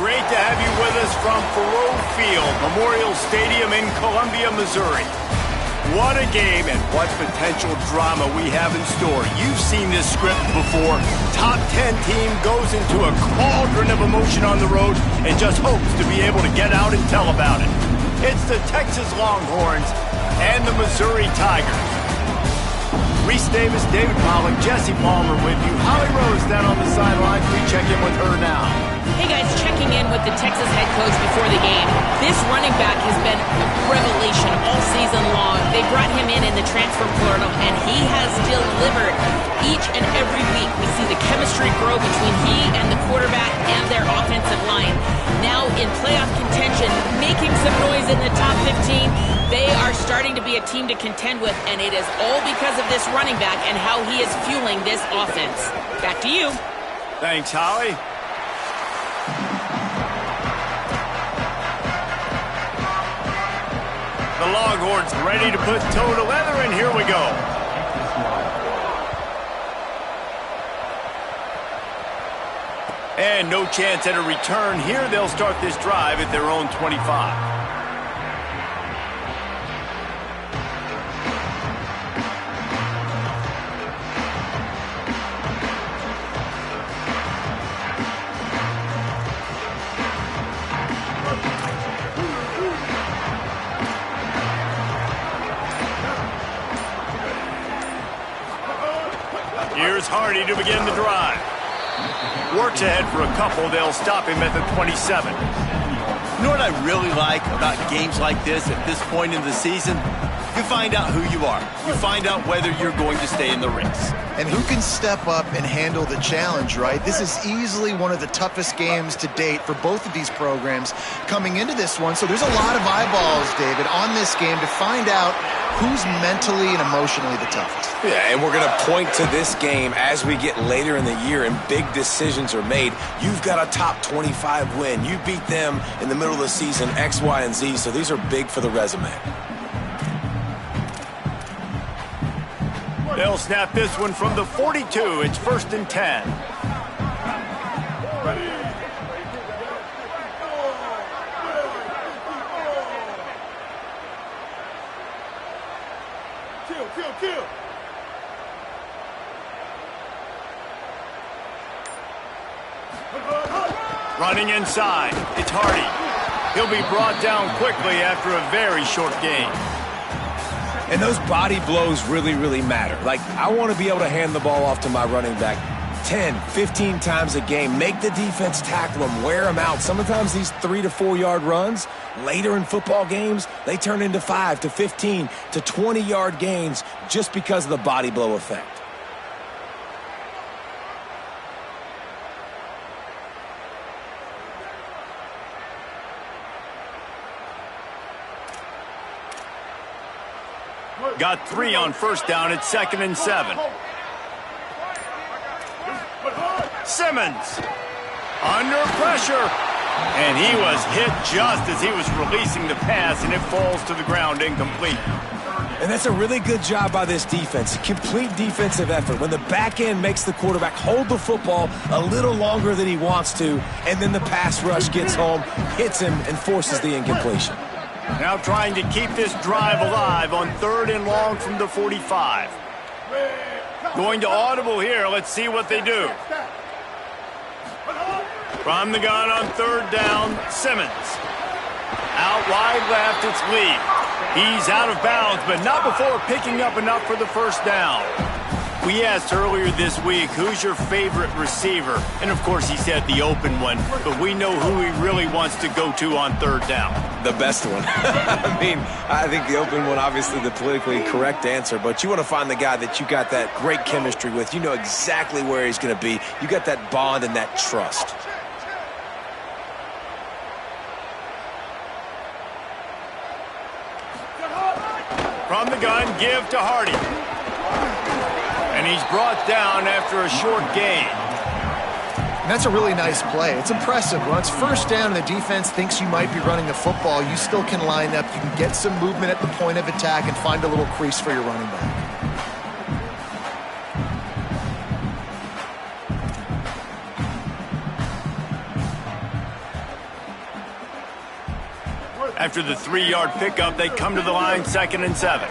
Great to have you with us from Faurot Field, Memorial Stadium in Columbia, Missouri. What a game and what potential drama we have in store. You've seen this script before. Top 10 team goes into a cauldron of emotion on the road and just hopes to be able to get out and tell about it. It's the Texas Longhorns and the Missouri Tigers. Reese Davis, David Pollack, Jesse Palmer with you. Holly Rose down on the sidelines. We check in with her now. Hey guys, checking in with the Texas head coach before the game. This running back has been a revelation all season long. They brought him in the transfer portal, and he has delivered each and every week. We see the chemistry grow between he and the quarterback and their offensive line. Now in playoff contention, making some noise in the top 15. They are starting to be a team to contend with, and it is all because of this running back and how he is fueling this offense. Back to you. Thanks, Holly. The Longhorns ready to put toe to leather, and here we go. And no chance at a return here. They'll start this drive at their own 25. Here's Hardy to begin the drive. Works ahead for a couple. They'll stop him at the 27. You know what I really like about games like this at this point in the season? You find out who you are. You find out whether you're going to stay in the race. And who can step up and handle the challenge, right? This is easily one of the toughest games to date for both of these programs coming into this one. So there's a lot of eyeballs, David, on this game to find out who's mentally and emotionally the toughest. Yeah, and we're going to point to this game as we get later in the year and big decisions are made. You've got a top 25 win. You beat them in the middle of the season, X, Y, and Z, so these are big for the resume. They'll snap this one from the 42. It's 1st and 10. Kill. Running inside. It's Hardy. He'll be brought down quickly after a very short gain. And those body blows really, really matter. Like, I want to be able to hand the ball off to my running back 10, 15 times a game. Make the defense tackle them, wear them out. Sometimes these 3 to 4 yard runs, later in football games, they turn into 5 to 15 to 20 yard gains just because of the body blow effect. Got 3 on 1st down. It's 2nd and 7. Simmons under pressure. And he was hit just as he was releasing the pass, and it falls to the ground incomplete. And that's a really good job by this defense. Complete defensive effort. When the back end makes the quarterback hold the football a little longer than he wants to, and then the pass rush gets home, hits him, and forces the incompletion. Now trying to keep this drive alive on 3rd and long from the 45. Going to audible here. Let's see what they do. From the gun on 3rd down, Simmons. Out wide left, it's Lee. He's out of bounds, but not before picking up enough for the 1st down. We asked earlier this week, who's your favorite receiver? And, of course, he said the open one, but we know who he really wants to go to on 3rd down. The best one. I mean, I think the open one, obviously the politically correct answer, but you want to find the guy that you got that great chemistry with. You know exactly where he's going to be. You got that bond and that trust. From the gun, give to Hardy. And he's brought down after a short gain. And that's a really nice play. It's impressive. When it's 1st down and the defense thinks you might be running the football, you still can line up. You can get some movement at the point of attack and find a little crease for your running back. After the 3-yard pickup, they come to the line, 2nd and 7.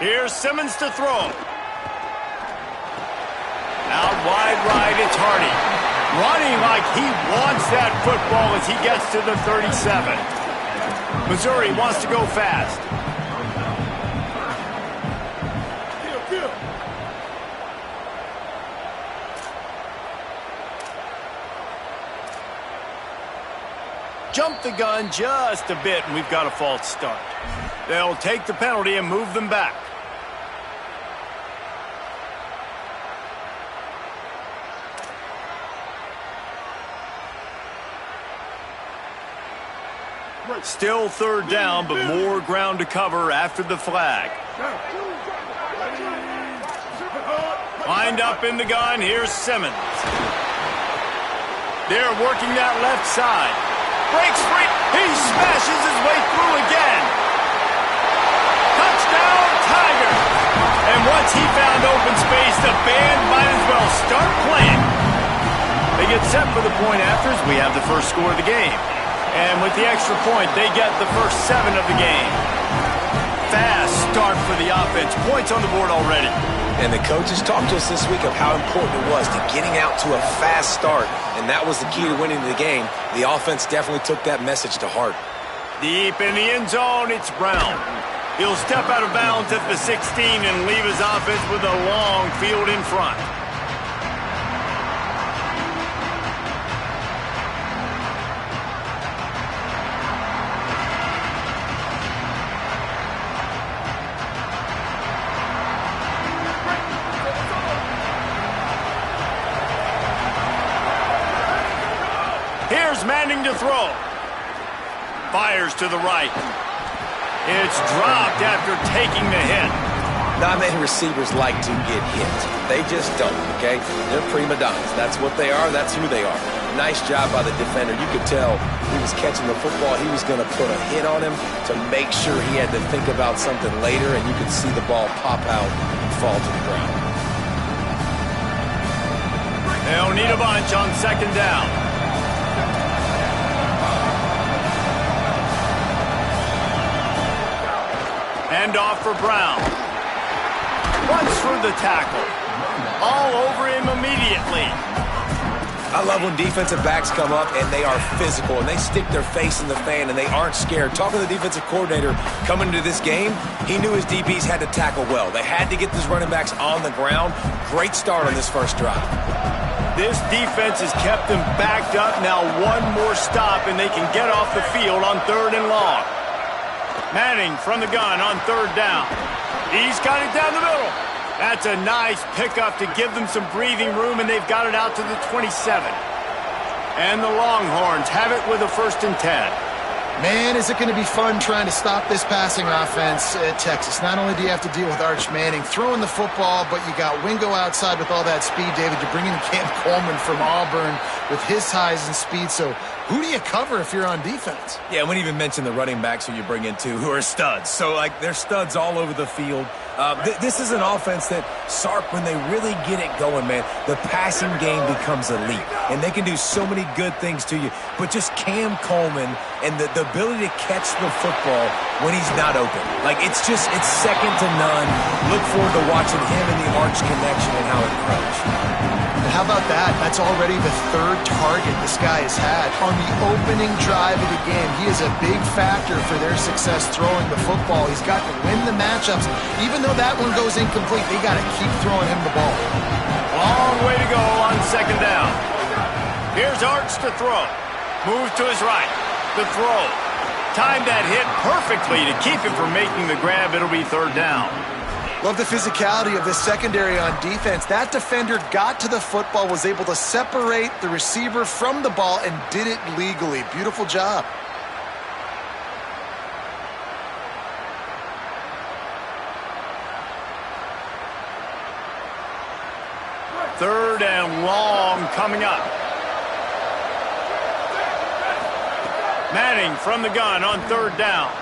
Here's Simmons to throw. Out wide right, it's Hardy. Running like he wants that football as he gets to the 37. Missouri wants to go fast. Jump the gun just a bit, and we've got a false start. They'll take the penalty and move them back. Still 3rd down, but more ground to cover after the flag. Lined up in the gun, here's Simmons. They're working that left side. Breaks free. He smashes his way through again. Touchdown, Tigers. And once he found open space, the band might as well start playing. They get set for the point afters. We have the first score of the game. And with the extra point, they get the first 7 of the game. Fast start for the offense. Points on the board already. And the coaches talked to us this week of how important it was to getting out to a fast start, and that was the key to winning the game. The offense definitely took that message to heart. Deep in the end zone, it's Brown. He'll step out of bounds at the 16 and leave his offense with a long field in front. Here's Manning to throw. Fires to the right. It's dropped after taking the hit. Not many receivers like to get hit. They just don't, okay? They're prima donnas. That's what they are. That's who they are. Nice job by the defender. You could tell he was catching the football. He was going to put a hit on him to make sure he had to think about something later, and you could see the ball pop out and fall to the ground. They'll need a bunch on second down. Hand off for Brown. Runs through the tackle. All over him immediately. I love when defensive backs come up and they are physical and they stick their face in the fan and they aren't scared. Talking to the defensive coordinator coming into this game, he knew his DBs had to tackle well. They had to get these running backs on the ground. Great start on this first drive. This defense has kept them backed up. Now one more stop and they can get off the field on 3rd and long. Manning from the gun on 3rd down. He's got it down the middle. That's a nice pickup to give them some breathing room, and they've got it out to the 27. And the Longhorns have it with a 1st and 10. Man, is it going to be fun trying to stop this passing offense at Texas. Not only do you have to deal with Arch Manning throwing the football, but you got Wingo outside with all that speed, David. You bring in Cam Coleman from Auburn with his size and speed. So who do you cover if you're on defense? Yeah, we didn't even mention the running backs who you bring in, too, who are studs. So, like, they're studs all over the field. This is an offense that, Sark, when they really get it going, man, the passing game becomes elite. And they can do so many good things to you. But just Cam Coleman and the ability to catch the football when he's not open. Like, it's second to none. Look forward to watching him and the Arch connection and how it grows. And how about that? That's already the 3rd target this guy has had on the opening drive of the game. He is a big factor for their success throwing the football. He's got to win the matchups. Even though that one goes incomplete, they got to keep throwing him the ball. Long way to go on 2nd down. Here's Arch to throw. Moves to his right. The throw. Timed that hit perfectly to keep him from making the grab. It'll be 3rd down. Love the physicality of this secondary on defense. That defender got to the football, was able to separate the receiver from the ball, and did it legally. Beautiful job. Third and long coming up. Manning from the gun on 3rd down.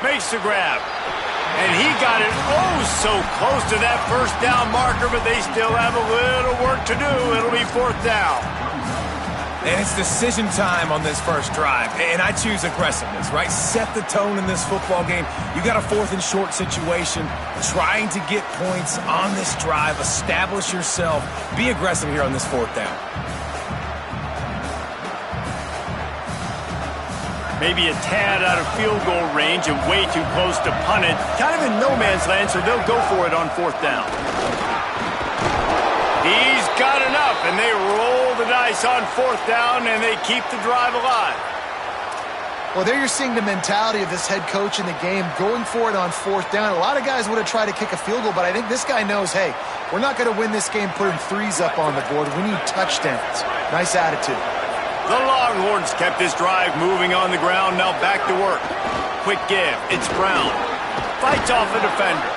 Makes the grab. And he got it so close to that 1st down marker, but they still have a little work to do. It'll be 4th down. And it's decision time on this first drive. And I choose aggressiveness, right? Set the tone in this football game. You got a 4th and short situation. Trying to get points on this drive. Establish yourself. Be aggressive here on this 4th down. Maybe a tad out of field goal range and way too close to punt it. Kind of in no man's land, so they'll go for it on 4th down. He's got enough, and they roll the dice on 4th down, and they keep the drive alive. Well, there you're seeing the mentality of this head coach in the game, going for it on 4th down. A lot of guys would have tried to kick a field goal, but I think this guy knows, hey, we're not going to win this game putting 3s up on the board. We need touchdowns. Nice attitude. The Longhorns kept this drive moving on the ground. Now back to work. Quick give. It's Brown. Fights off a defender.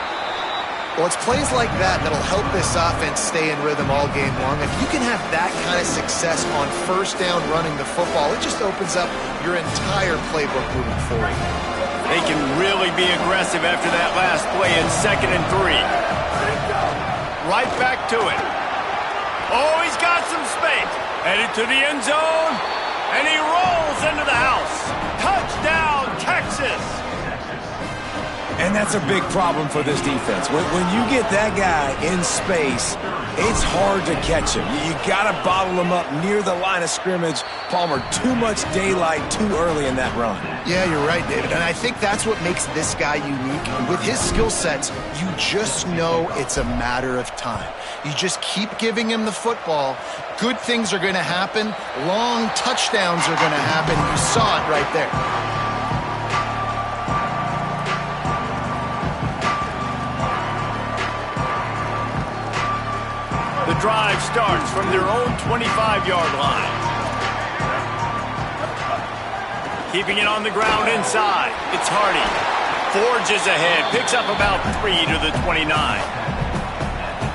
Well, it's plays like that that'll help this offense stay in rhythm all game long. If you can have that kind of success on 1st down running the football, it just opens up your entire playbook moving forward. They can really be aggressive after that last play in 2nd and 3. Right back to it. Oh, he's got some space. Headed to the end zone. And he rolls into the house. Touchdown, Texas. And that's a big problem for this defense. When you get that guy in space, it's hard to catch him. You got to bottle him up near the line of scrimmage. Palmer, too much daylight too early in that run. Yeah, you're right, David. And I think that's what makes this guy unique. With his skill sets, you just know it's a matter of time. You just keep giving him the football. Good things are going to happen. Long touchdowns are going to happen. You saw it right there. The drive starts from their own 25-yard line. Keeping it on the ground inside. It's Hardy. Forges ahead. Picks up about 3 to the 29.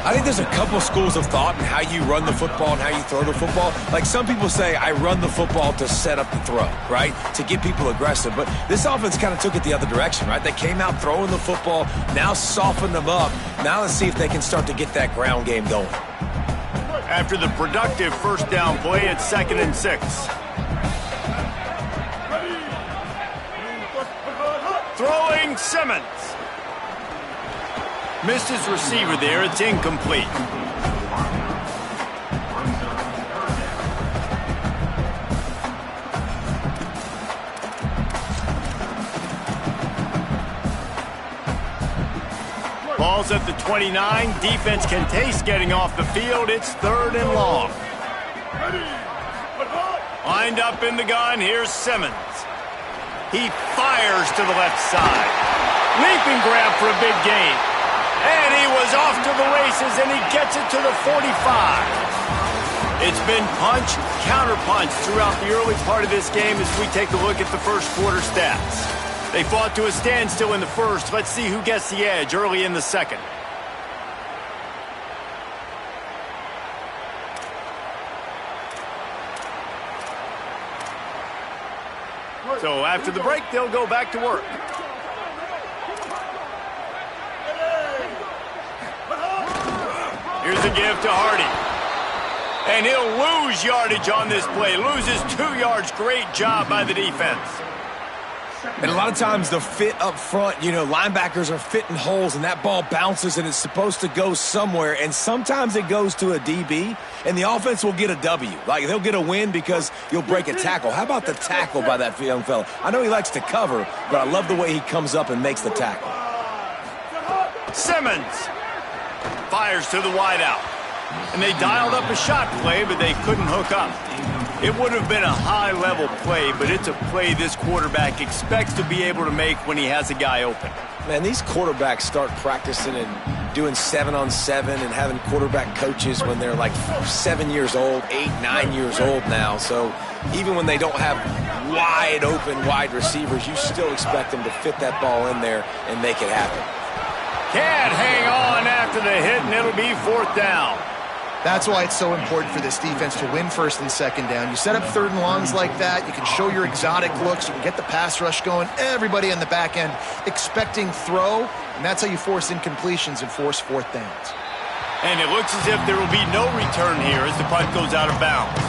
I think there's a couple schools of thought in how you run the football and how you throw the football. Like some people say, I run the football to set up the throw, right? To get people aggressive. But this offense kind of took it the other direction, right? They came out throwing the football, now softened them up. Now let's see if they can start to get that ground game going. After the productive first down play, it's 2nd and 6. Throwing Simmons. Missed his receiver there. It's incomplete. Ball's at the 29. Defense can taste getting off the field. It's 3rd and long. Lined up in the gun. Here's Simmons. He fires to the left side. Leaping grab for a big gain. And he was off to the races, and he gets it to the 45. It's been punch, counter-punch throughout the early part of this game as we take a look at the first quarter stats. They fought to a standstill in the first. Let's see who gets the edge early in the second. So after the break, they'll go back to work. Here's a give to Hardy. And he'll lose yardage on this play. Loses 2 yards. Great job by the defense. And a lot of times the fit up front, you know, linebackers are fitting holes and that ball bounces and it's supposed to go somewhere. And sometimes it goes to a DB and the offense will get a W. Like they'll get a win because you'll break a tackle. How about the tackle by that young fella? I know he likes to cover, but I love the way he comes up and makes the tackle. Simmons fires to the wideout. And they dialed up a shot play, but they couldn't hook up. It would have been a high-level play, but it's a play this quarterback expects to be able to make when he has a guy open. Man, these quarterbacks start practicing and doing 7-on-7 and having quarterback coaches when they're like 7 years old, 8, 9 years old now. So even when they don't have wide open wide receivers, you still expect them to fit that ball in there and make it happen. Can't hang on after the hit, and it'll be 4th down. That's why it's so important for this defense to win 1st and 2nd down. You set up 3rd and longs like that. You can show your exotic looks. You can get the pass rush going. Everybody on the back end expecting throw, and that's how you force incompletions and force 4th downs. And it looks as if there will be no return here as the punt goes out of bounds.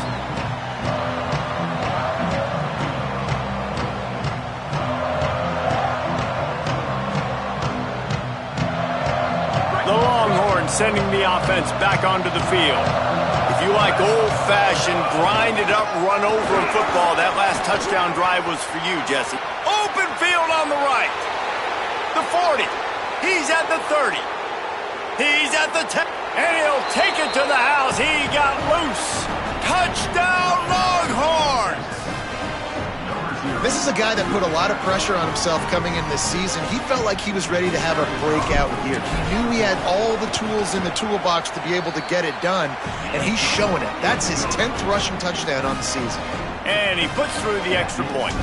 The Longhorns sending the offense back onto the field. If you like old-fashioned, grind-it-up, run-over football, that last touchdown drive was for you, Jesse. Open field on the right. The 40. He's at the 30. He's at the 10. And he'll take it to the house. He got loose. Touchdown, Longhorns! This is a guy that put a lot of pressure on himself coming in this season. He felt like he was ready to have a breakout year. He knew he had all the tools in the toolbox to be able to get it done, and he's showing it. That's his 10th rushing touchdown on the season. And he puts through the extra point.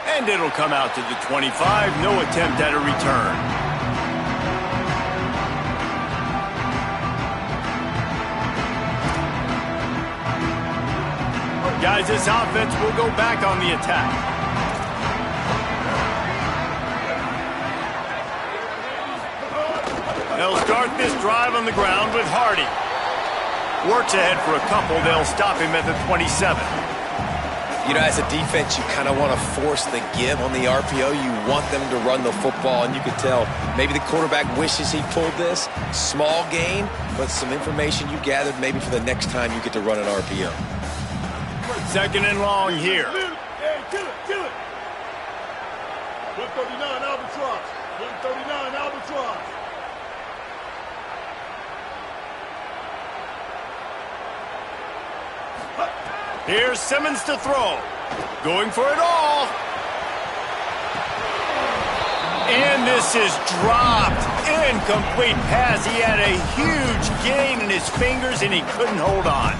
And it'll come out to the 25. No attempt at a return. Guys, this offense will go back on the attack. They'll start this drive on the ground with Hardy. Works ahead for a couple. They'll stop him at the 27. You know, as a defense, you kind of want to force the give on the RPO. You want them to run the football, and you can tell maybe the quarterback wishes he pulled this. Small gain, but some information you gathered maybe for the next time you get to run an RPO. Second and long here. Hey, kill it. 139 Albatross. 139 Albatross. Here's Simmons to throw. Going for it all. And this is dropped. Incomplete pass. He had a huge gain in his fingers, and he couldn't hold on.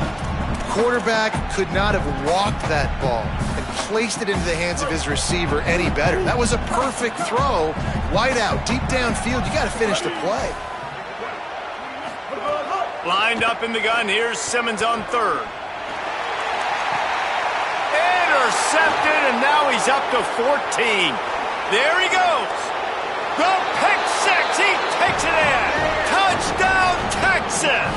Quarterback could not have walked that ball and placed it into the hands of his receiver any better. That was a perfect throw. Wide out, deep downfield. You got to finish the play. Lined up in the gun. Here's Simmons on third. Intercepted, and now he's up to 14. There he goes. The pick six. He takes it in. Touchdown, Texas.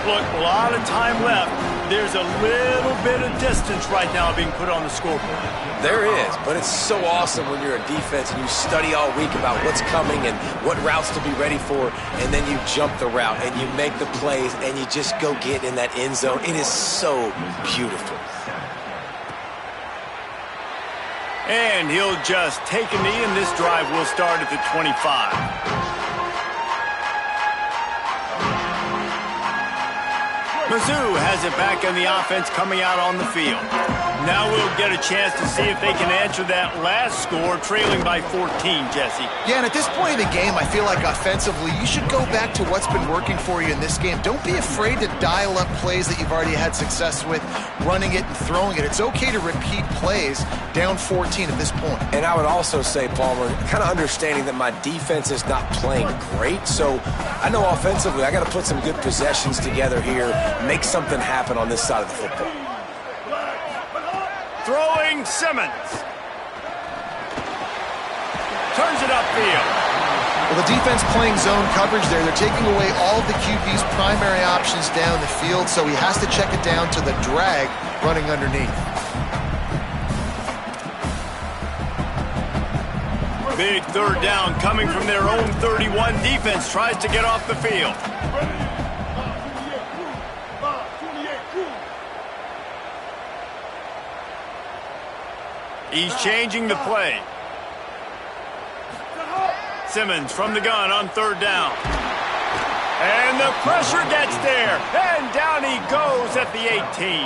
Look, a lot of time left. There's a little bit of distance right now being put on the scoreboard. There is, but it's so awesome when you're a defense and you study all week about what's coming and what routes to be ready for, and then you jump the route and you make the plays and you just go get in that end zone. It is so beautiful. And he'll just take a knee, and this drive will start at the 25. Mizzou has it back in the offense coming out on the field. Now we'll get a chance to see if they can answer that last score, trailing by 14, Jesse. Yeah, and at this point in the game, I feel like offensively, you should go back to what's been working for you in this game. Don't be afraid to dial up plays that you've already had success with, running it and throwing it. It's okay to repeat plays down 14 at this point. And I would also say, Palmer, kind of understanding that my defense is not playing great, so I know offensively I got to put some good possessions together here, make something happen on this side of the football. Throwing Simmons. Turns it upfield. Well, the defense playing zone coverage there. They're taking away all of the QB's primary options down the field, so he has to check it down to the drag running underneath. Big third down coming from their own 31. Defense tries to get off the field. He's changing the play. Simmons from the gun on third down. And the pressure gets there. And down he goes at the 18.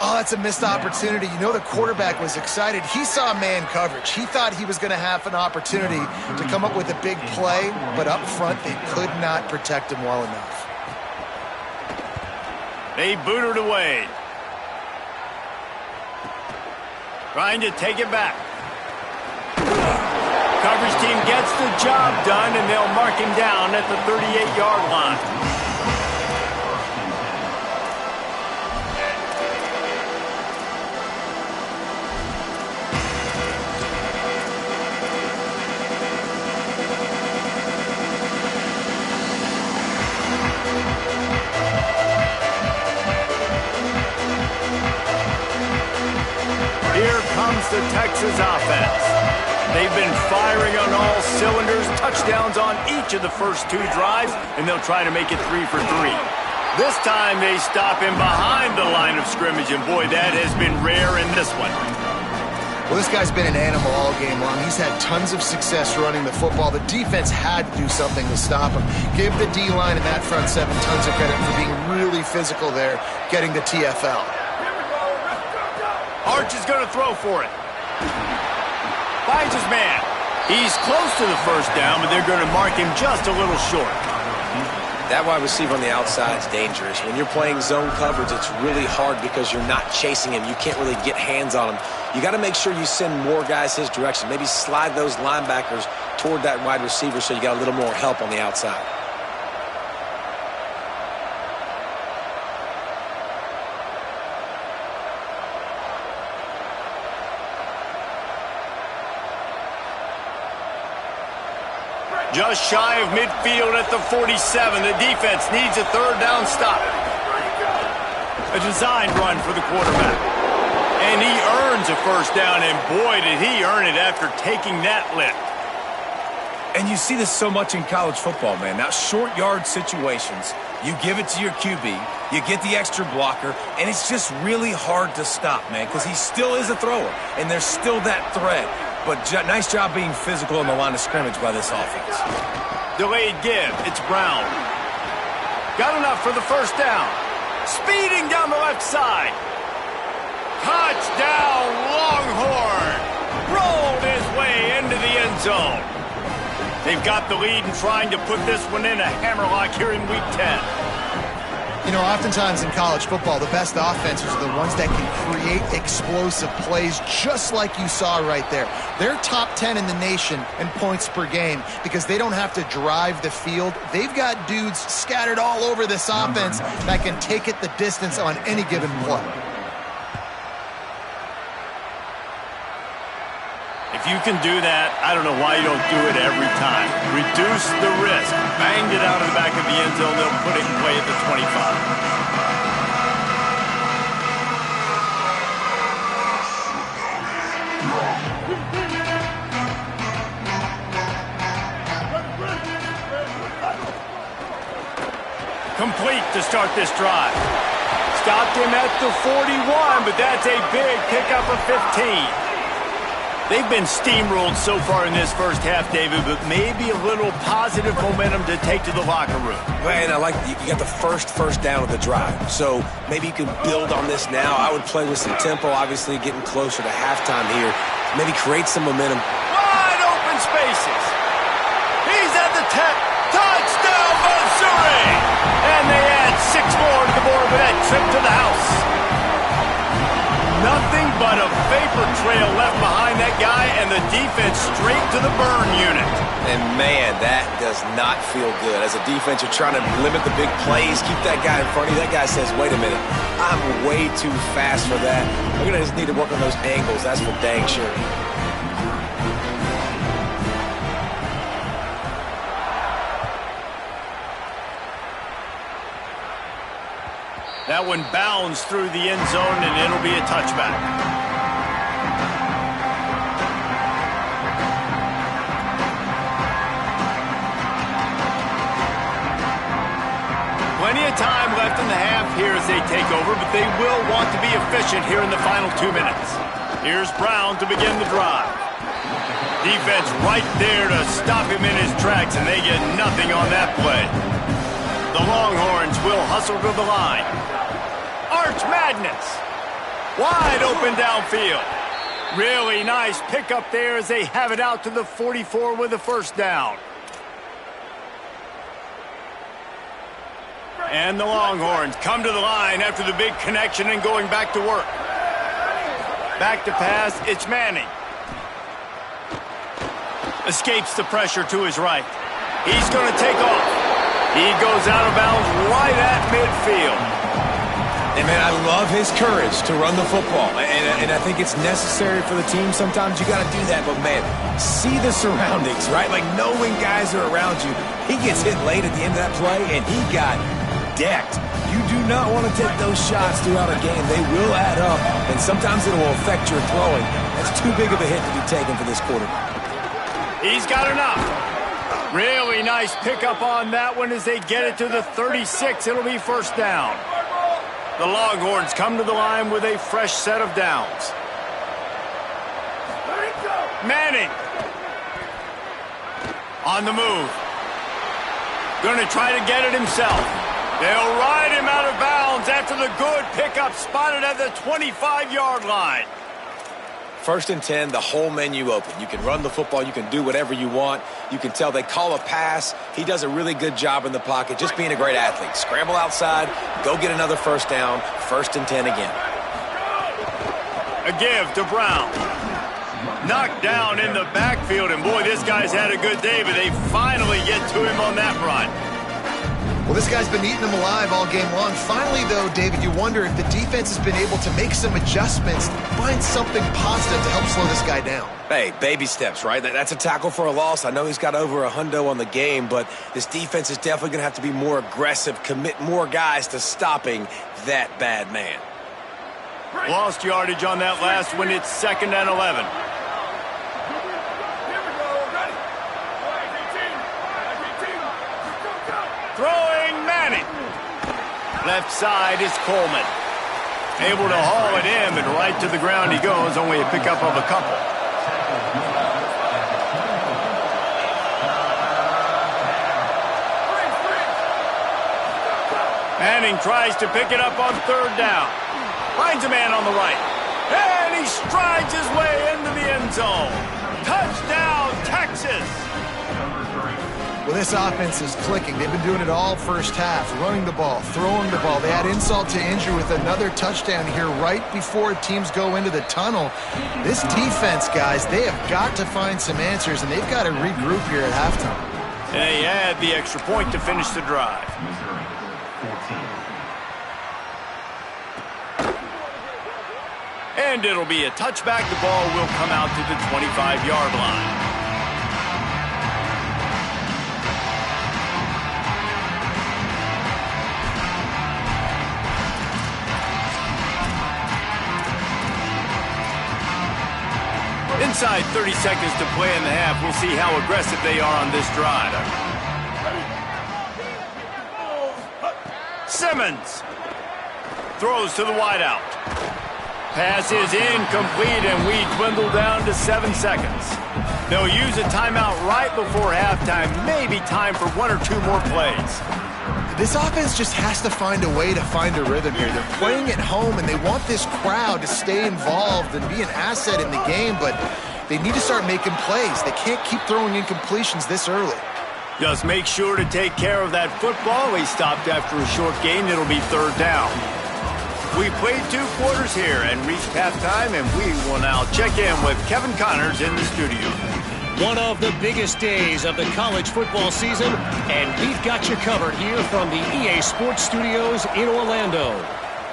Oh, that's a missed opportunity. You know the quarterback was excited. He saw man coverage. He thought he was going to have an opportunity to come up with a big play, but up front they could not protect him well enough. They boot it away. Trying to take it back. Coverage team gets the job done, and they'll mark him down at the 38-yard line. Here comes the Texas offense. They've been firing on all cylinders, touchdowns on each of the first two drives, and they'll try to make it 3 for 3. This time they stop him behind the line of scrimmage, and boy, that has been rare in this one. Well, this guy's been an animal all game long. He's had tons of success running the football. The defense had to do something to stop him. Give the D-line and that front seven tons of credit for being really physical there, getting the TFL. Arch is going to throw for it. Finds his man. He's close to the first down, but they're going to mark him just a little short. That wide receiver on the outside is dangerous. When you're playing zone coverage, it's really hard because you're not chasing him. You can't really get hands on him. You got to make sure you send more guys his direction. Maybe slide those linebackers toward that wide receiver so you got a little more help on the outside. Just shy of midfield at the 47. The defense needs a third down stop. A design run for the quarterback. And he earns a first down, and boy, did he earn it after taking that lift. And you see this so much in college football, man. Now, short yard situations, you give it to your QB, you get the extra blocker, and it's just really hard to stop, man, because he still is a thrower, and there's still that threat. But nice job being physical on the line of scrimmage by this offense. Delayed give. It's Brown. Got enough for the first down. Speeding down the left side. Touchdown, Longhorn. Rolled his way into the end zone. They've got the lead and trying to put this one in a hammerlock here in Week 10. You know, oftentimes in college football, the best offenses are the ones that can create explosive plays just like you saw right there. They're top 10 in the nation in points per game because they don't have to drive the field. They've got dudes scattered all over this offense that can take it the distance on any given play. If you can do that, I don't know why you don't do it every time. Reduce the risk. Banged it out of the back of the end zone. They'll put it in play at the 25. Complete to start this drive. Stopped him at the 41, but that's a big pickup of 15. They've been steamrolled so far in this first half, David, but maybe a little positive momentum to take to the locker room. Man, I like you got the first down of the drive, so maybe you can build on this now. I would play with some tempo, obviously getting closer to halftime here. Maybe create some momentum. Wide open spaces. He's at the 10. Touchdown, Missouri! And they add 6 more to the board with that trip to the house. Nothing but a vapor trail left behind that guy, and the defense straight to the burn unit. And, man, that does not feel good. As a defense, you're trying to limit the big plays, keep that guy in front of you. That guy says, wait a minute, I'm way too fast for that. We're going to just need to work on those angles. That's for dang sure. That one bounds through the end zone, and it'll be a touchback. Plenty of time left in the half here as they take over, but they will want to be efficient here in the final 2 minutes. Here's Brown to begin the drive. Defense right there to stop him in his tracks, and they get nothing on that play. The Longhorns will hustle to the line. Arch Madness. Wide open downfield. Really nice pickup there as they have it out to the 44 with a first down. And the Longhorns come to the line after the big connection and going back to work. Back to pass, it's Manning. Escapes the pressure to his right. He's going to take off. He goes out of bounds right at midfield. And, man, I love his courage to run the football. And I think it's necessary for the team. Sometimes you got to do that. But, man, see the surroundings, right? Like, know when guys are around you. He gets hit late at the end of that play, and he got decked. You do not want to take those shots throughout a game. They will add up, and sometimes it will affect your throwing. That's too big of a hit to be taken for this quarterback. He's got enough. Really nice pickup on that one as they get it to the 36. It'll be first down. The Longhorns come to the line with a fresh set of downs. Manning. On the move. Going to try to get it himself. They'll ride him out of bounds after the good pickup spotted at the 25-yard line. 1st and 10, the whole menu open. You can run the football. You can do whatever you want. You can tell they call a pass. He does a really good job in the pocket, just being a great athlete. Scramble outside, go get another first down, 1st and 10 again. A give to Brown. Knocked down in the backfield, and boy, this guy's had a good day, but they finally get to him on that run. Well, this guy's been eating them alive all game long. Finally, though, David, you wonder if the defense has been able to make some adjustments, find something positive to help slow this guy down. Hey, baby steps, right? That's a tackle for a loss. I know he's got over a hundo on the game, but this defense is definitely going to have to be more aggressive, commit more guys to stopping that bad man. Lost yardage on that last one. It's 2nd and 11. Throwing Manning. Left side is Coleman. Able to haul it in, and right to the ground he goes. Only a pickup of a couple. Manning tries to pick it up on 3rd down. Finds a man on the right. And he strides his way into the end zone. Touchdown, Texas! Well, this offense is clicking. They've been doing it all first half, running the ball, throwing the ball. They had insult to injury with another touchdown here right before teams go into the tunnel. This defense, guys, they have got to find some answers, and they've got to regroup here at halftime. And they had the extra point to finish the drive. And it'll be a touchback. The ball will come out to the 25-yard line. Inside 30 seconds to play in the half. We'll see how aggressive they are on this drive. Simmons throws to the wideout. Pass is incomplete, and we dwindle down to 7 seconds. They'll use a timeout right before halftime. Maybe time for 1 or 2 more plays. This offense just has to find a way to find a rhythm here. They're playing at home, and they want this crowd to stay involved and be an asset in the game, but they need to start making plays. They can't keep throwing incompletions this early. Just make sure to take care of that football. He stopped after a short gain. It'll be 3rd down. We played 2 quarters here and reached halftime, and we will now check in with Kevin Connors in the studio. One of the biggest days of the college football season, and we've got you covered here from the EA Sports Studios in Orlando.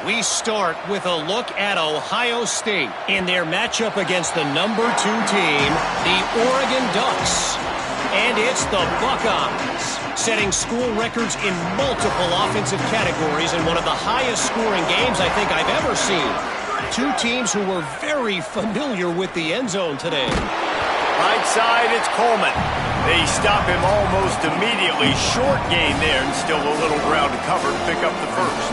We start with a look at Ohio State in their matchup against the number 2 team, the Oregon Ducks. And it's the Buckeyes, setting school records in multiple offensive categories in one of the highest scoring games I think I've ever seen. 2 teams who were very familiar with the end zone today. Right side, it's Coleman. They stop him almost immediately. Short gain there, and still a little ground to cover to pick up the first.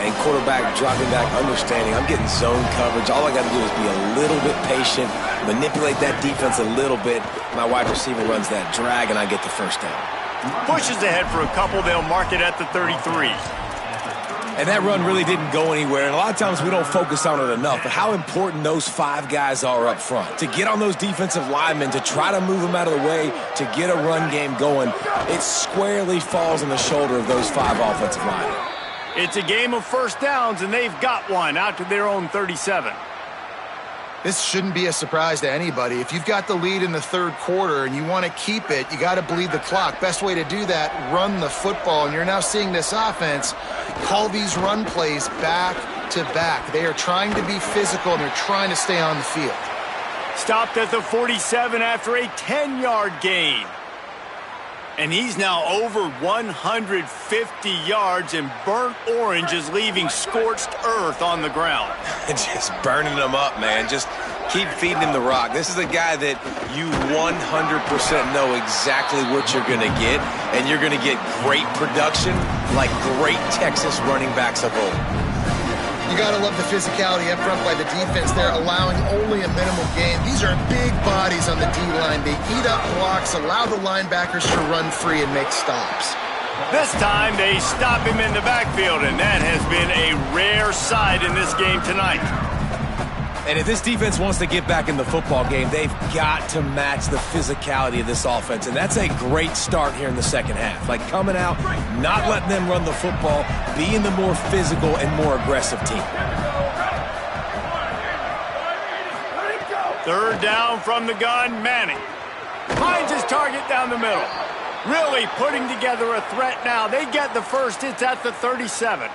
And quarterback dropping back, understanding I'm getting zone coverage. All I got to do is be a little bit patient, manipulate that defense a little bit. My wide receiver runs that drag, and I get the first down. Pushes ahead for a couple. They'll mark it at the 33. And that run really didn't go anywhere. And a lot of times we don't focus on it enough. But how important those 5 guys are up front. To get on those defensive linemen, to try to move them out of the way, to get a run game going, it squarely falls on the shoulder of those 5 offensive linemen. It's a game of first downs, and they've got one out to their own 37. This shouldn't be a surprise to anybody. If you've got the lead in the 3rd quarter and you want to keep it, you got to bleed the clock. Best way to do that, run the football. And you're now seeing this offense call these run plays back to back. They are trying to be physical, and they're trying to stay on the field. Stopped at the 47 after a 10-yard gain. And he's now over 150 yards, and burnt orange is leaving scorched earth on the ground. Just burning them up, man. Just keep feeding him the rock. This is a guy that you 100% know exactly what you're going to get, and you're going to get great production like great Texas running backs of old. You got to love the physicality up front by the defense there, allowing only a minimal gain. These are big bodies on the D-line. They eat up blocks, allow the linebackers to run free and make stops. This time they stop him in the backfield, and that has been a rare sight in this game tonight. And if this defense wants to get back in the football game, they've got to match the physicality of this offense. And that's a great start here in the second half. Like coming out, not letting them run the football, being the more physical and more aggressive team. 3rd down from the gun, Manning. Finds his target down the middle. Really putting together a threat now. They get the first. It's at the 37.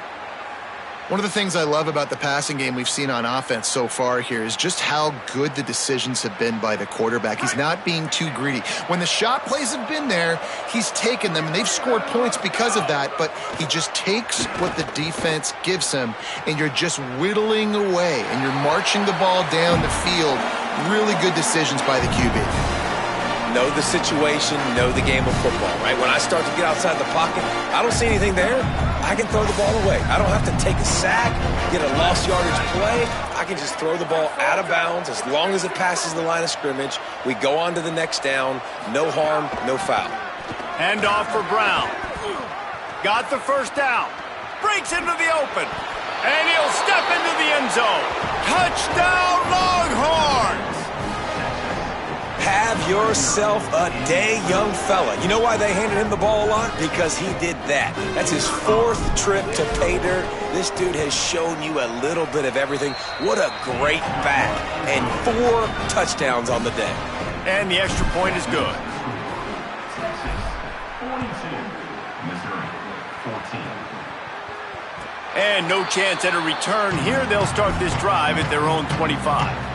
One of the things I love about the passing game we've seen on offense so far here is just how good the decisions have been by the quarterback. He's not being too greedy. When the shot plays have been there, he's taken them, and they've scored points because of that, but he just takes what the defense gives him, and you're just whittling away, and you're marching the ball down the field. Really good decisions by the QB. Know the situation, know the game of football, right? When I start to get outside the pocket, I don't see anything there, I can throw the ball away. I don't have to take a sack, get a lost yardage play. I can just throw the ball out of bounds as long as it passes the line of scrimmage. We go on to the next down. No harm, no foul. Hand off for Brown. Got the first down. Breaks into the open. And he'll step into the end zone. Touchdown, Longhorns! Have yourself a day, young fella. You know why they handed him the ball a lot? Because he did that. That's his 4th trip to pay dirt. This dude has shown you a little bit of everything. What a great back. And 4 touchdowns on the day. And the extra point is good. 42, Missouri, 14. And no chance at a return here. They'll start this drive at their own 25.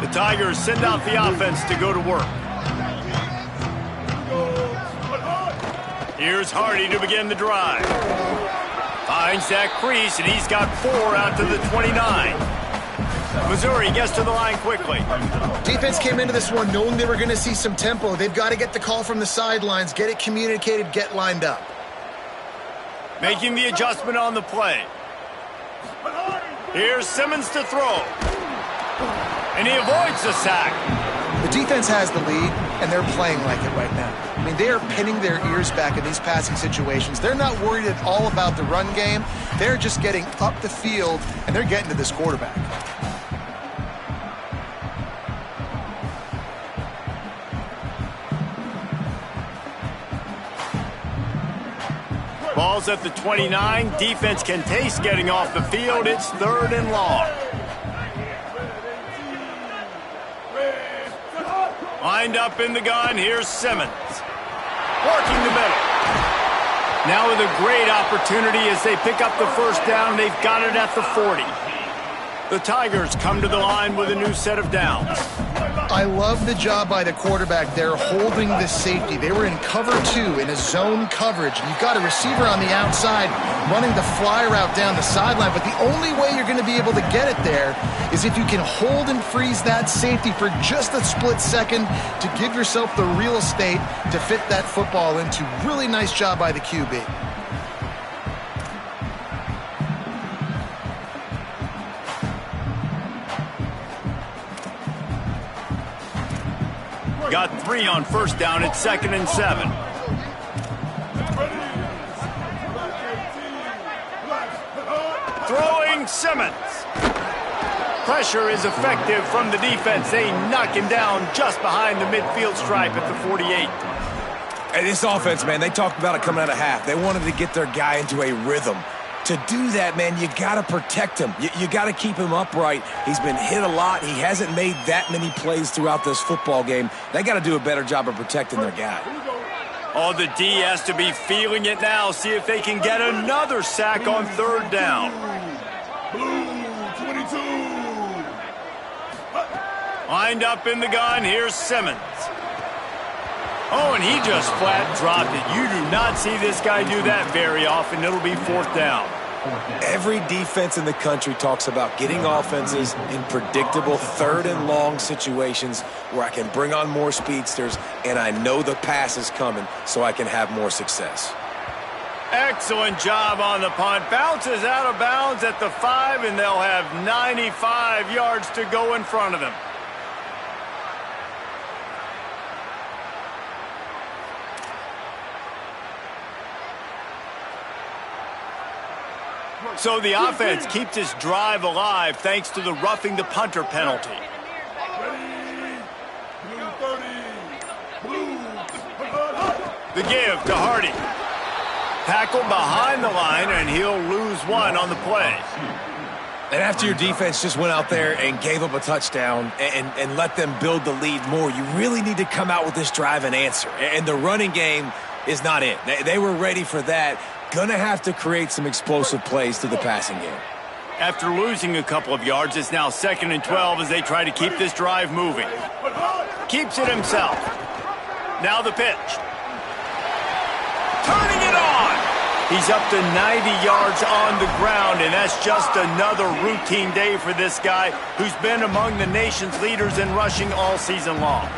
The Tigers send out the offense to go to work. Here's Hardy to begin the drive. Finds that crease, and he's got 4 out to the 29. Missouri gets to the line quickly. Defense came into this one knowing they were going to see some tempo. They've got to get the call from the sidelines, get it communicated, get lined up. Making the adjustment on the play. Here's Simmons to throw. And he avoids the sack. The defense has the lead, and they're playing like it right now. I mean, they are pinning their ears back in these passing situations. They're not worried at all about the run game. They're just getting up the field, and they're getting to this quarterback. Ball's at the 29. Defense can taste getting off the field. It's 3rd and long. Lined up in the gun, here's Simmons. Working the middle. Now with a great opportunity as they pick up the first down. They've got it at the 40. The Tigers come to the line with a new set of downs. I love the job by the quarterback there holding the safety. They were in cover 2 in a zone coverage. You've got a receiver on the outside running the fly route down the sideline, but the only way you're going to be able to get it there is if you can hold and freeze that safety for just a split second to give yourself the real estate to fit that football into. Really nice job by the QB. Got 3 on first down. It's 2nd and 7. Throwing Simmons. Pressure is effective from the defense. They knock him down just behind the midfield stripe at the 48. Hey, this offense, man, they talked about it coming out of half. They wanted to get their guy into a rhythm. To do that, man, you got to protect him. You got to keep him upright. He's been hit a lot. He hasn't made that many plays throughout this football game. They got to do a better job of protecting their guy. Oh, the D has to be feeling it now. See if they can get another sack on 3rd down. Blue 22. Lined up in the gun, here's Simmons. Oh, and he just flat dropped it. You do not see this guy do that very often. It'll be 4th down. Every defense in the country talks about getting offenses in predictable 3rd and long situations where I can bring on more speedsters and I know the pass is coming so I can have more success. Excellent job on the punt. Bounces out of bounds at the 5, and they'll have 95 yards to go in front of them. So the offense keeps this drive alive thanks to the roughing the punter penalty. The give to Hardy. Tackled behind the line, and he'll lose 1 on the play. And after your defense just went out there and gave up a touchdown and let them build the lead more, you really need to come out with this drive and answer. And the running game is not it. They were ready for that. Gonna have to create some explosive plays to the passing game. After losing a couple of yards, it's now 2nd and 12 as they try to keep this drive moving. Keeps it himself. Now the pitch. Turning it on. He's up to 90 yards on the ground, and that's just another routine day for this guy who's been among the nation's leaders in rushing all season long.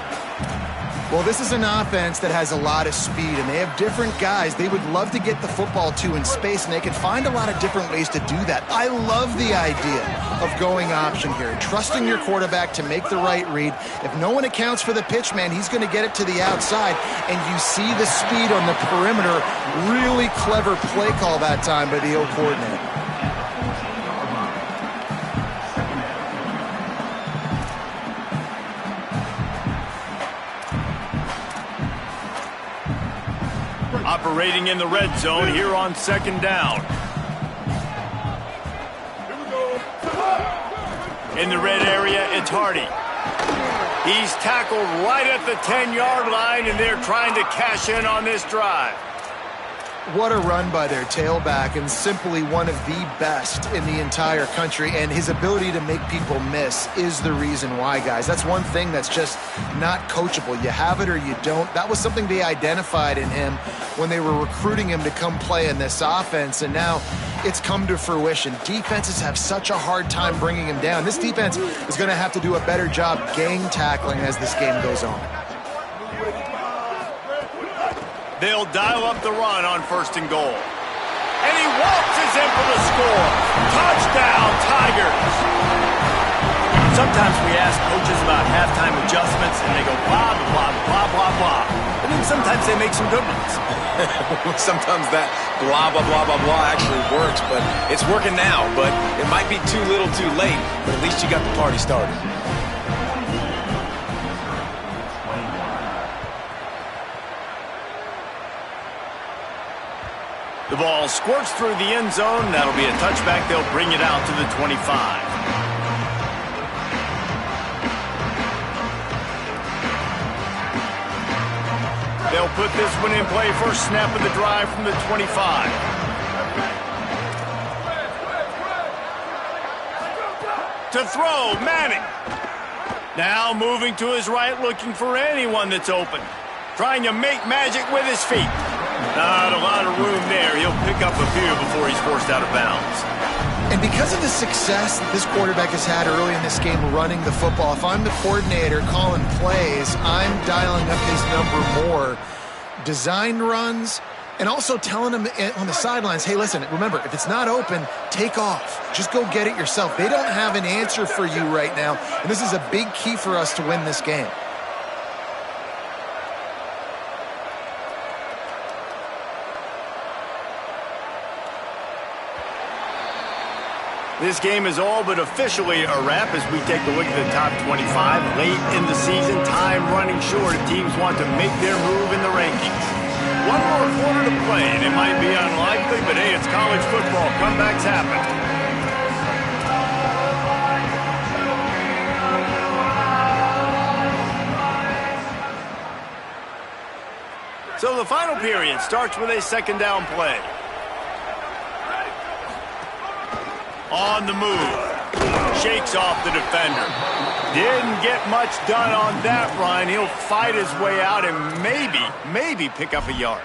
Well, this is an offense that has a lot of speed, and they have different guys they would love to get the football to in space, and they can find a lot of different ways to do that. I love the idea of going option here, trusting your quarterback to make the right read. If no one accounts for the pitch, man, he's going to get it to the outside, and you see the speed on the perimeter. Really clever play call that time by the O coordinator. Operating in the red zone here on 2nd down. In the red area, it's Hardy. He's tackled right at the 10-yard line, and they're trying to cash in on this drive. What a run by their tailback, and simply one of the best in the entire country, and his ability to make people miss is the reason why, guys. That's one thing that's just not coachable. You have it or you don't. That was something they identified in him when they were recruiting him to come play in this offense, and now it's come to fruition. Defenses have such a hard time bringing him down. This defense is going to have to do a better job gang tackling as this game goes on. They'll dial up the run on 1st and goal. And he waltzes in for the score. Touchdown, Tigers. Sometimes we ask coaches about halftime adjustments, and they go blah, blah, blah, blah, blah. And then sometimes they make some good ones. Sometimes that blah, blah, blah, blah, blah actually works, but it's working now. But it might be too little too late, but at least you got the party started. The ball squirts through the end zone. That'll be a touchback. They'll bring it out to the 25. They'll put this one in play. First snap of the drive from the 25. To throw, Manning. Now moving to his right, looking for anyone that's open. Trying to make magic with his feet. Not a lot of room there. He'll pick up a few before he's forced out of bounds. And because of the success that this quarterback has had early in this game running the football, if I'm the coordinator calling plays, I'm dialing up his number more. Designed runs, and also telling him on the sidelines, hey, listen, remember, if it's not open, take off. Just go get it yourself. They don't have an answer for you right now, and this is a big key for us to win this game. This game is all but officially a wrap as we take a look at the top 25. Late in the season, time running short if teams want to make their move in the rankings. One more quarter to play, and it might be unlikely, but hey, it's college football. Comebacks happen. So the final period starts with a 2nd down play. On the move. Shakes off the defender. Didn't get much done on that run. He'll fight his way out and maybe pick up a yard.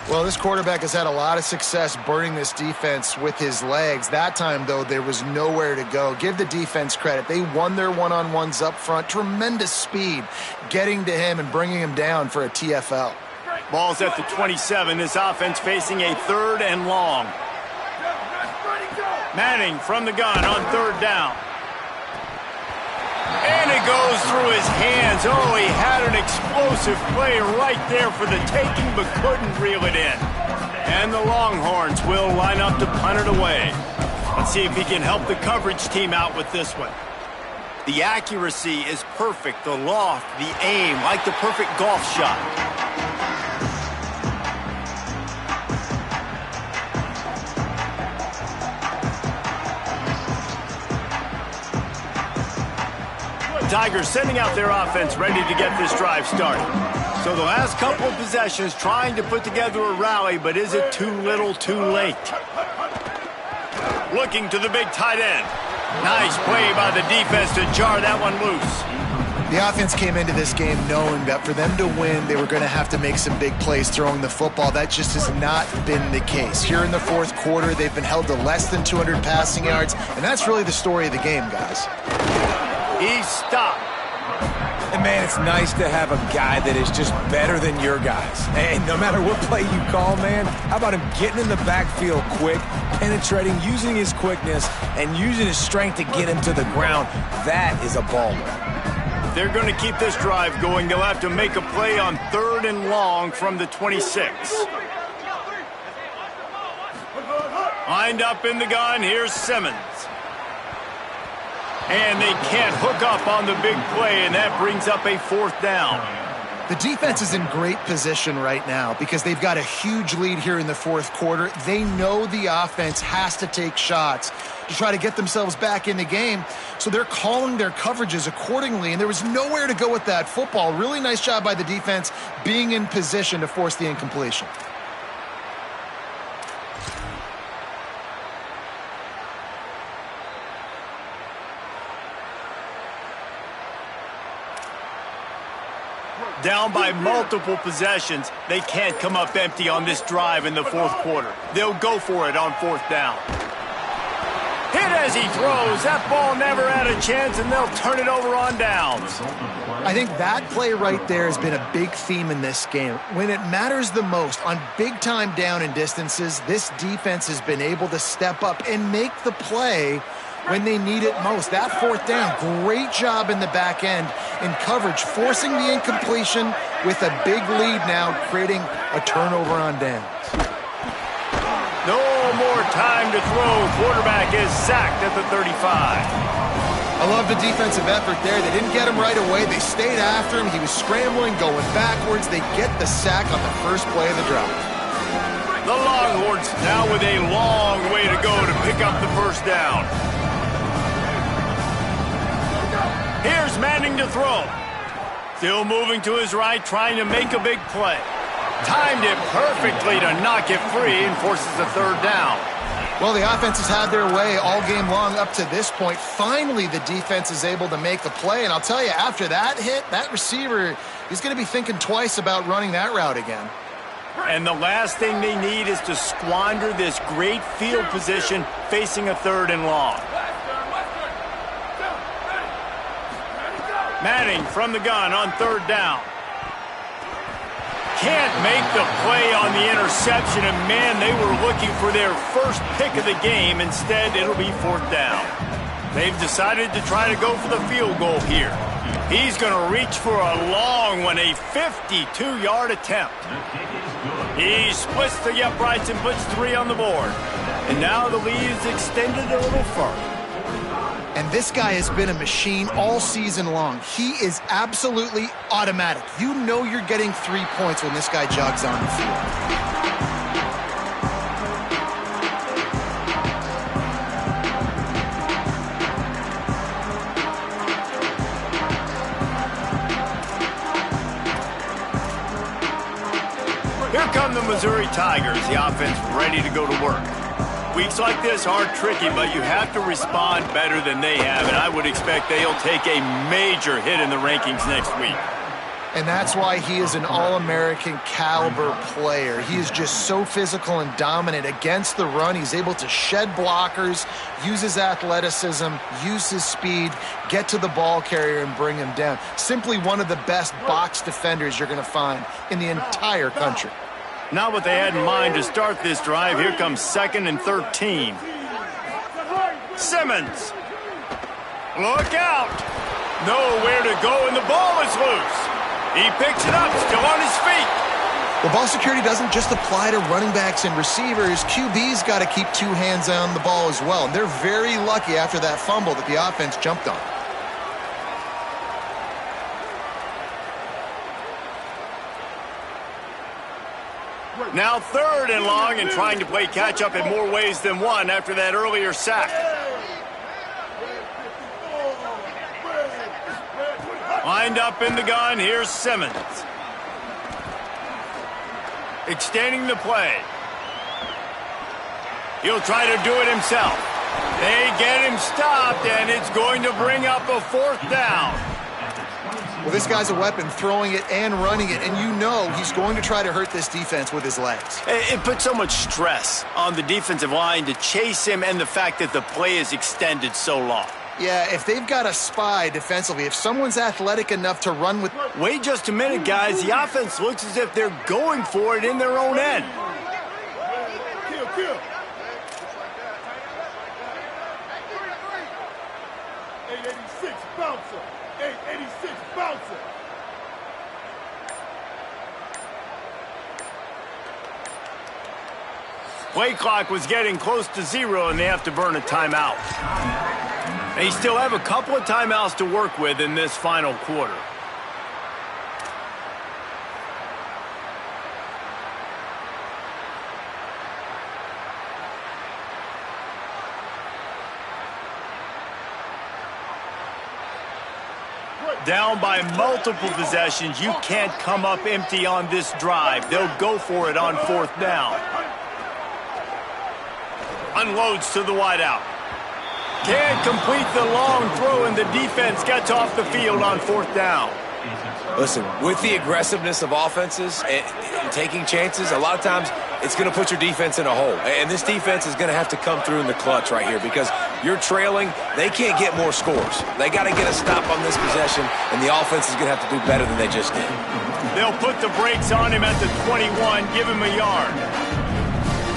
Well, this quarterback has had a lot of success burning this defense with his legs. That time, though, there was nowhere to go. Give the defense credit. They won their one-on-ones up front. Tremendous speed getting to him and bringing him down for a TFL. Ball's at the 27. This offense facing a 3rd and long. Manning from the gun on 3rd down. And it goes through his hands. Oh, he had an explosive play right there for the taking, but couldn't reel it in. And the Longhorns will line up to punt it away. Let's see if he can help the coverage team out with this one. The accuracy is perfect. The loft, the aim, like the perfect golf shot. Tigers sending out their offense ready to get this drive started. So the last couple of possessions trying to put together a rally, but is it too little too late? Looking to the big tight end. Nice play by the defense to jar that one loose. The offense came into this game knowing that for them to win, they were going to have to make some big plays throwing the football. That just has not been the case. Here in the fourth quarter, they've been held to less than 200 passing yards, and that's really the story of the game, guys. He stopped. And, man, it's nice to have a guy that is just better than your guys. And no matter what play you call, man, how about him getting in the backfield quick, penetrating, using his quickness, and using his strength to get him to the ground? That is a baller. They're going to keep this drive going. They'll have to make a play on 3rd and long from the 26. Lined up in the gun, here's Simmons. And they can't hook up on the big play, and that brings up a 4th down. The defense is in great position right now because they've got a huge lead here in the fourth quarter. They know the offense has to take shots to try to get themselves back in the game, so they're calling their coverages accordingly, and there was nowhere to go with that football. Really nice job by the defense being in position to force the incompletion. Down by multiple possessions, they can't come up empty on this drive in the fourth quarter. They'll go for it on 4th down. Hit as he throws. That ball never had a chance, and they'll turn it over on downs. I think that play right there has been a big theme in this game. When it matters the most, on big-time down and distances, this defense has been able to step up and make the play when they need it most. That 4th down, great job in the back end in coverage, forcing the incompletion with a big lead now, creating a turnover on downs. No more time to throw. Quarterback is sacked at the 35. I love the defensive effort there. They didn't get him right away. They stayed after him. He was scrambling, going backwards. They get the sack on the first play of the drive. The Longhorns now with a long way to go to pick up the 1st down. Here's Manning to throw. Still moving to his right, trying to make a big play. Timed it perfectly to knock it free and forces a 3rd down. Well, the offense has had their way all game long up to this point. Finally, the defense is able to make a play. And I'll tell you, after that hit, that receiver, he's going to be thinking twice about running that route again. And the last thing they need is to squander this great field position facing a 3rd and long. Manning from the gun on 3rd down. Can't make the play on the interception, and man, they were looking for their first pick of the game. Instead, it'll be 4th down. They've decided to try to go for the field goal here. He's going to reach for a long one, a 52-yard attempt. He splits the uprights and puts 3 on the board. And now the lead is extended a little further. And this guy has been a machine all season long. He is absolutely automatic. You know you're getting 3 points when this guy jogs on the field. Here come the Missouri Tigers, the offense ready to go to work. Weeks like this are tricky, but you have to respond better than they have, and I would expect they'll take a major hit in the rankings next week. And that's why he is an All-American caliber player. He is just so physical and dominant against the run. He's able to shed blockers, use his athleticism, use his speed, get to the ball carrier and bring him down. Simply one of the best box defenders you're going to find in the entire country. Not what they had in mind to start this drive. Here comes 2nd and 13. Simmons. Look out. Nowhere to go, and the ball is loose. He picks it up, still on his feet. Well, ball security doesn't just apply to running backs and receivers. QB's got to keep 2 hands on the ball as well. And they're very lucky after that fumble that the offense jumped on. Now 3rd and long, and trying to play catch-up in more ways than one after that earlier sack. Lined up in the gun, here's Simmons. Extending the play. He'll try to do it himself. They get him stopped, and it's going to bring up a 4th down. Well, this guy's a weapon, throwing it and running it, and you know he's going to try to hurt this defense with his legs. It puts so much stress on the defensive line to chase him, and the fact that the play is extended so long. Yeah, if they've got a spy defensively, if someone's athletic enough to run with... Wait just a minute, guys. The offense looks as if they're going for it in their own end. Kill. 886 bouncer. 886 bouncer. Play clock was getting close to 0, and they have to burn a timeout. They still have a couple of timeouts to work with in this final quarter. Down by multiple possessions, you can't come up empty on this drive. They'll go for it on 4th down. Unloads to the wideout. Can't complete the long throw, and the defense gets off the field on 4th down. Listen, with the aggressiveness of offenses and taking chances, a lot of times it's going to put your defense in a hole. And this defense is going to have to come through in the clutch right here because you're trailing. They can't get more scores. They got to get a stop on this possession, and the offense is going to have to do better than they just did. They'll put the brakes on him at the 21, give him a yard.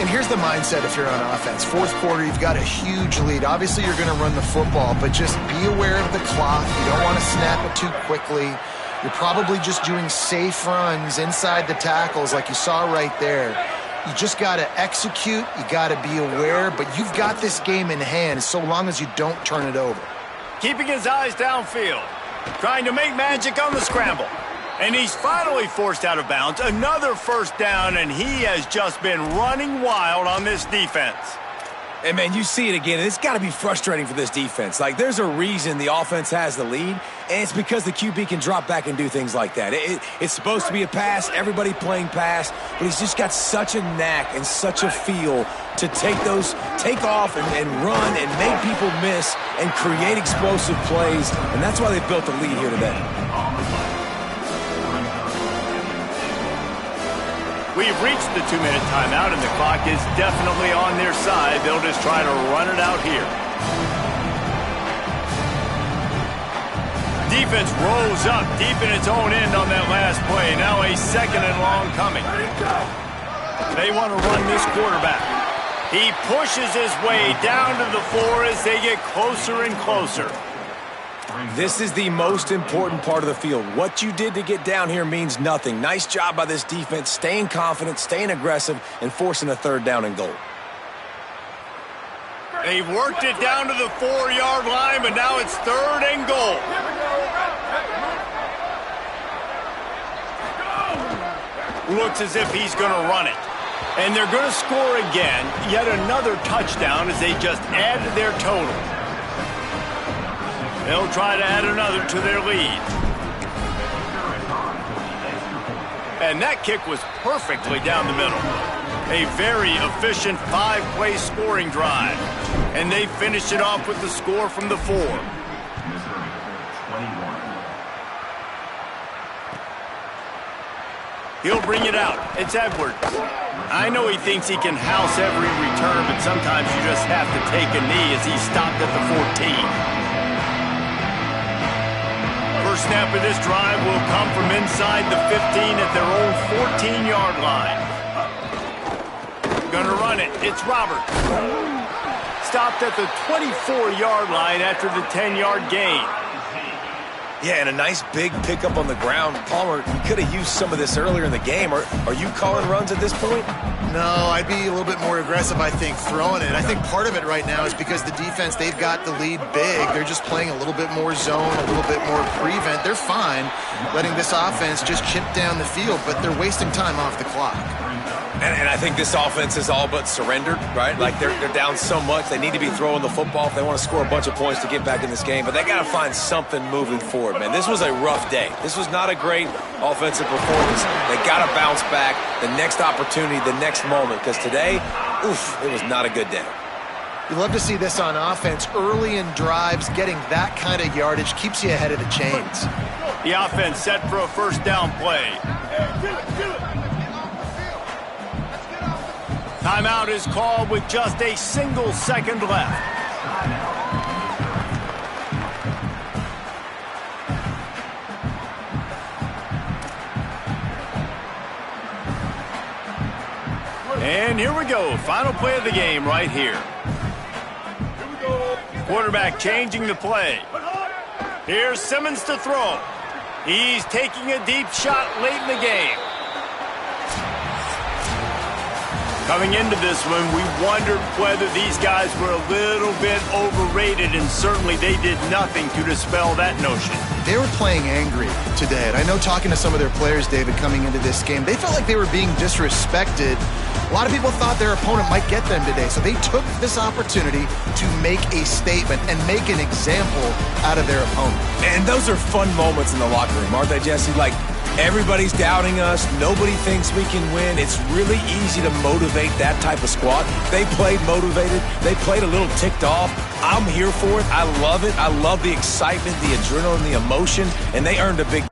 And here's the mindset if you're on offense. 4th quarter, you've got a huge lead. Obviously, you're going to run the football, but just be aware of the clock. You don't want to snap it too quickly. You're probably just doing safe runs inside the tackles like you saw right there. You just got to execute. You got to be aware, but you've got this game in hand so long as you don't turn it over. Keeping his eyes downfield. Trying to make magic on the scramble. And he's finally forced out of bounds. Another 1st down, and he has just been running wild on this defense. And, man, you see it again. It's got to be frustrating for this defense. Like, there's a reason the offense has the lead, and it's because the QB can drop back and do things like that. It's supposed to be a pass, everybody playing pass, but he's just got such a knack and such a feel to take off and run and make people miss and create explosive plays, and that's why they've built the lead here today. We've reached the 2-minute timeout, and the clock is definitely on their side. They'll just try to run it out here. Defense rolls up deep in its own end on that last play. Now a 2nd and long coming. They want to run this quarterback. He pushes his way down to the floor as they get closer and closer. This is the most important part of the field. What you did to get down here means nothing. Nice job by this defense, staying confident, staying aggressive, and forcing a 3rd down and goal. They've worked it down to the 4-yard line, but now it's 3rd and goal. Looks as if he's going to run it. And they're going to score again. Yet another touchdown as they just add to their total. They'll try to add another to their lead. And that kick was perfectly down the middle. A very efficient 5-play scoring drive. And they finished it off with the score from the 4. He'll bring it out. It's Edwards. I know he thinks he can house every return, but sometimes you just have to take a knee as he stopped at the 14. First snap of this drive will come from inside the 15 at their own 14-yard line. Gonna run it. It's Roberts. Stopped at the 24-yard line after the 10-yard gain. Yeah, and a nice big pickup on the ground. Palmer, you could have used some of this earlier in the game. Are you calling runs at this point? No, I'd be a little bit more aggressive, I think, throwing it. I think part of it right now is because the defense, they've got the lead big. They're just playing a little bit more zone, a little bit more prevent. They're fine letting this offense just chip down the field, but they're wasting time off the clock. And I think this offense is all but surrendered, right? Like they're down so much. They need to be throwing the football if they want to score a bunch of points to get back in this game. But they got to find something moving forward, man. This was a rough day. This was not a great offensive performance. They got to bounce back the next opportunity, the next moment. Because today, oof, it was not a good day. You love to see this on offense. Early in drives, getting that kind of yardage keeps you ahead of the chains. The offense set for a first down play. Timeout is called with just a single second left. And here we go. Final play of the game right here. Quarterback changing the play. Here's Simmons to throw. He's taking a deep shot late in the game. Coming into this one, we wondered whether these guys were a little bit overrated, and certainly they did nothing to dispel that notion. They were playing angry today, and I know talking to some of their players, David, coming into this game, they felt like they were being disrespected. A lot of people thought their opponent might get them today, so they took this opportunity to make a statement and make an example out of their opponent. And those are fun moments in the locker room, aren't they, Jesse? Like, everybody's doubting us. Nobody thinks we can win. It's really easy to motivate that type of squad. They played motivated. They played a little ticked off. I'm here for it. I love it. I love the excitement, the adrenaline, the emotion, and they earned a big